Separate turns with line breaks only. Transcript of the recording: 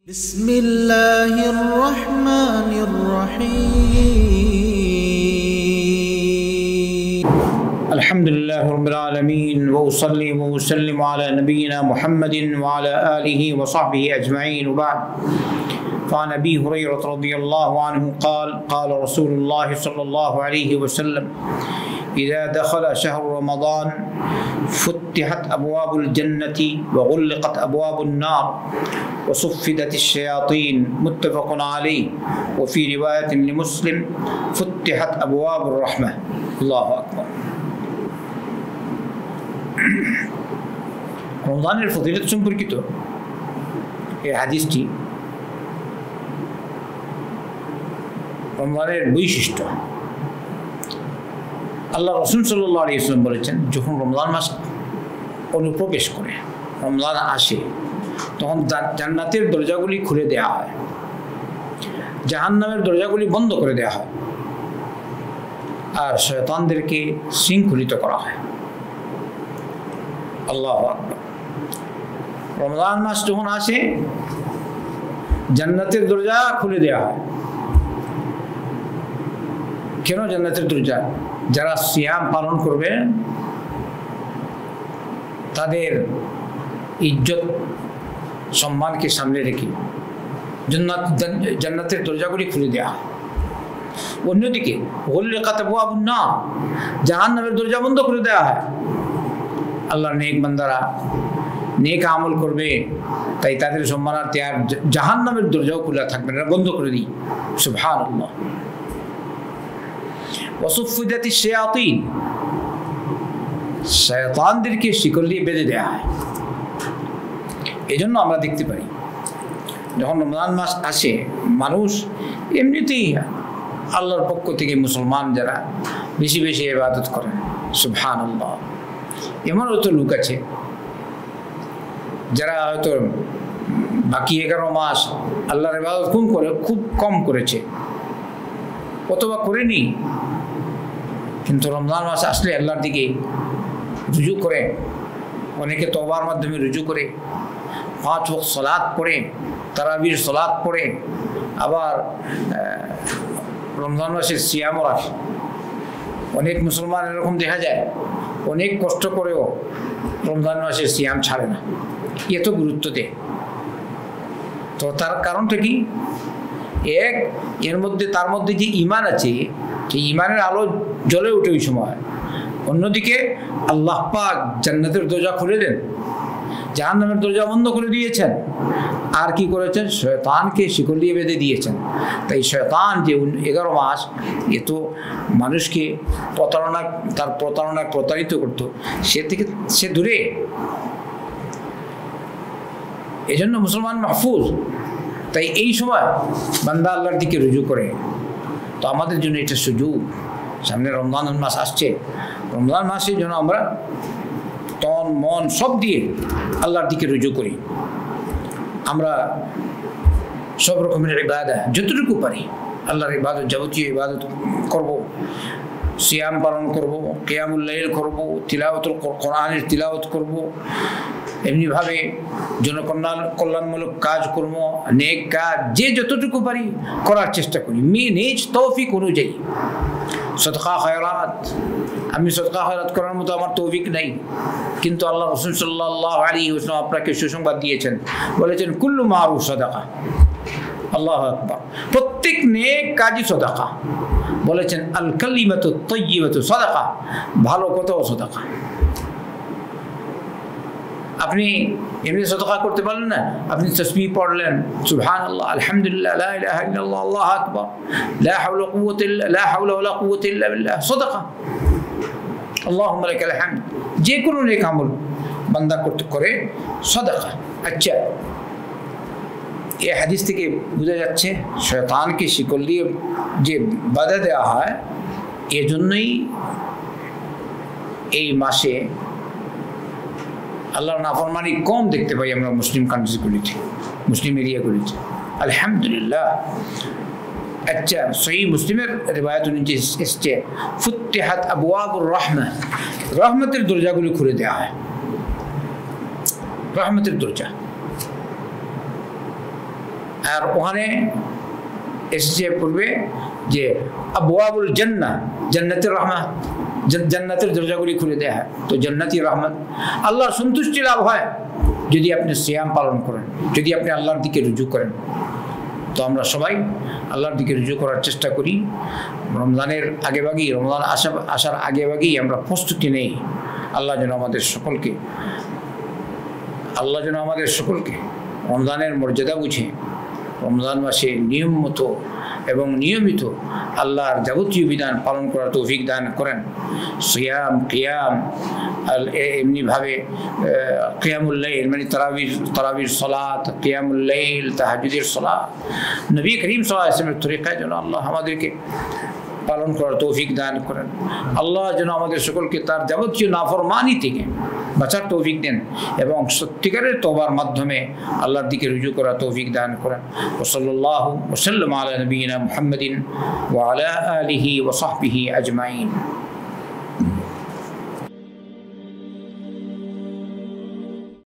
بسم الله الرحمن الرحيم
الحمد لله رب العالمين وأصلي وأسلم على نبينا محمد وعلى آله وصحبه أجمعين وبعد فعن أبي هريرة رضي الله عنه قال قال رسول الله صلى الله عليه وسلم إذا دخل شهر رمضان فتحت أبواب الجنة وغلقت أبواب النار وصفدت الشياطين متفق عليه وفي رواية لمسلم فتحت أبواب الرحمة الله أكبر রমজানের ফজিলত সম্পর্কিত এই হাদিসটি রমজানের বৈশিষ্ট্য। আল্লাহ রাসূল সাল্লাল্লাহু আলাইহি ওয়াসাল্লাম বলেছেন, যখন রমজান মাস অনুপ্রবেশ করে, রমজান আসে, তখন জান্নাতের দরজাগুলি খুলে দেওয়া হয়, জাহান্নামের দরজাগুলি বন্ধ করে দেওয়া হয়, আর শয়তানদেরকে শৃঙ্খলিত করা হয়। আল্লাহু আকবার। রমজান মাস যখন আসে, জান্নাতের দরজা খুলে দেওয়া হয়। কেন জান্নাতের দরজা? যারা সিয়াম পালন করবে তাদের ইজ্জত সম্মানকে সামনে রেখে জান্নাতের দরজাগুলি খুলে দেওয়া হয়। অন্যদিকে গুললিকাত আবওয়াবুন নার, জাহান্নামের দরজা বন্ধ করে দেওয়া হয়। আল্লাহর নেক বান্দারা নেক আমল করবে, তাই তাদের সম্মানার্থে আর জাহান্নামের দরজাও খোলা থাকবে না, বন্ধ করে দিই। সুবহানাল্লাহ। ওয়াসুফিদাতিশ শায়াতিন, শয়তানদেরকে শিকল দিয়ে বেঁধে দেওয়া হয়। এই জন্য আমরা দেখতে পাই, যখন রমজান মাস আসে, মানুষ এমনিতেই আল্লাহর পক্ষ থেকে মুসলমান যারা বেশি বেশি ইবাদত করেন। সুবহানাল্লাহ। এমন হয়তো লোক আছে যারা হয়তো বাকি 11 মাস আল্লাহর ইবাদত খুব কম করেছে, অথবা করেনি, কিন্তু রমজান মাস আসলে আল্লাহর দিকে রুজু করে, অনেকে তওবার মাধ্যমে রুজু করে, 5 ওয়াক্ত সালাত পড়ে, তারাবির সালাত পড়ে, আবার রমজান মাসের সিয়ামও রাখে। অনেক মুসলমান এরকম দেখা যায়, অনেক কষ্ট করেও রমজান মাসের সিয়াম ছাড়ে না, এত গুরুত্ব দেয়। তো তার কারণটা কি? তার মধ্যে যে ঈমান আছে, সেই ঈমানের আলো জ্বলে ওঠে ওই সময়। অন্যদিকে আল্লাহ পাক জান্নাতের দরজা খুলে দেন, জাহান্নামের দরজা বন্ধ করে দিয়েছেন, আর কি করেছেন? শয়তানকে শিকল দিয়ে বেঁধে দিয়েছেন। তাই শয়তান যে 11 মাস এত মানুষকে প্রতারণায় প্রতারিত করতো, সে দূরে। এজন্য মুসলমান মাহফুজ। তাই এই সময় বান্দা আল্লাহর দিকে রুজু করে। তো আমাদের জন্য এটা সুযোগ, সামনে রমজান মাস আসছে, রমজান মাসে যেন আমরা তন মন সব দিয়ে আল্লাহর দিকে রুজু করি। আমরা সব রকমের ইবাদত যতটুকু পারি আল্লাহর ইবাদত, যাবতীয় ইবাদত করব, সিয়াম পালন করব, কিয়ামুল লাইল করব, তিলাওয়াতুল কোরআনের তিলাওয়াত করব, এমনিভাবে জনকল্যাণমূলক কাজ করব, নেক কাজ যে যতটুকু পারি করার চেষ্টা করি নিজ তৌফিক অনুযায়ী। সদকা খয়রাত, আমি সদকা খয়রাত করার মতো আমার তৌফিক নাই, কিন্তু আল্লাহ রাসূল সাল্লাল্লাহু আলাইহি ওয়াসাল্লাম আপনাকে সুসংবাদ দিয়েছেন, বলেছেন কুল্লু মারুফ সাদাকা। আল্লাহু আকবার। প্রত্যেক নেক কাজই সাদাকা। বলেছেন আল কালিমাতু তাইয়্যিবাতু সাদাকা, ভালো কথাও সাদাকা। আপনি এমনি সাদাকা করতে পারলেন না, আপনি তাসবিহ পড়লেন, সুবহানাল্লাহ, আলহামদুলিল্লাহ, লা ইলাহা ইল্লাল্লাহ, আল্লাহু আকবার, লা হাওলা ওয়ালা কুওয়াতা ইল্লা বিল্লাহ, সাদাকা। আল্লাহুম্মা লাকাল হামদ। যে কোনো নেক আমল বান্দা করে সাদাকা। আচ্ছা, এই হাদিস থেকে বোঝা যাচ্ছে শয়তানকে শিকল দিয়ে যে বাধা দেওয়া হয়, এজন্যই এই মাসে আল্লাহর নাফরমানি কম দেখতে পাই আমরা মুসলিম কান্ট্রিগুলিতে, মুসলিম এরিয়াগুলিতে। আলহামদুলিল্লাহ। আচ্ছা, সহিহ মুসলিমের রিওয়ায়াত অনুযায়ী এসছে ফুতিহাত আবওয়াবুর রাহমা, রহমতের দরজাগুলি খুলে দেওয়া হয়। রহমতের দরজা আর ওখানে এসেছে পূর্বে যে আবওয়াবুল জান্নাহ, জান্নাতের রহমত, জান্নাতের দরজাগুলি খুলে দেয়া হয়। তো জান্নাতি রহমত, আল্লাহর সন্তুষ্টি লাভ হয় যদি আপনি সিয়াম পালন করেন, যদি আপনি আল্লাহর দিকে রুজু করেন। তো আমরা সবাই আল্লাহর দিকে রুজু করার চেষ্টা করি। রমজানের আগেভাগেই, রমজান আসার আগেভাগেই আমরা প্রস্তুতি নেই। আল্লাহ যেন আমাদের সকলকে রমজানের মর্যাদা বুঝে রমজান মাসে নিয়ম মতো এবং নিয়মিত আল্লাহর যাবতীয় বিধান পালন করার তৌফিক দান করেন। সিয়াম, কিয়াম, এমনিভাবে কিয়ামুল লাইল মানে তারাবির সালাত, কিয়ামুল লাইল, তাহাজ্জুদের সালাত, নবী করিম সাল্লাল্লাহু আলাইহি ওয়াসাল্লামের তরিকায় যেন আল্লাহ আমাদেরকে পালন করার তৌফিক দান করেন। আল্লাহ যেন আমাদের সকলকে তার যাবতীয় নাফরমানি থেকে বাঁচার তৌফিক দেন এবং সত্যিকারের তওবার মাধ্যমে আল্লাহর দিকে রুজু করার তৌফিক দান করেন। সাল্লাল্লাহু ওয়া সাল্লাম আলা নবিয়িনা মুহাম্মাদিন ওয়া আলা আলিহি ওয়া সাহবিহি আজমাইন।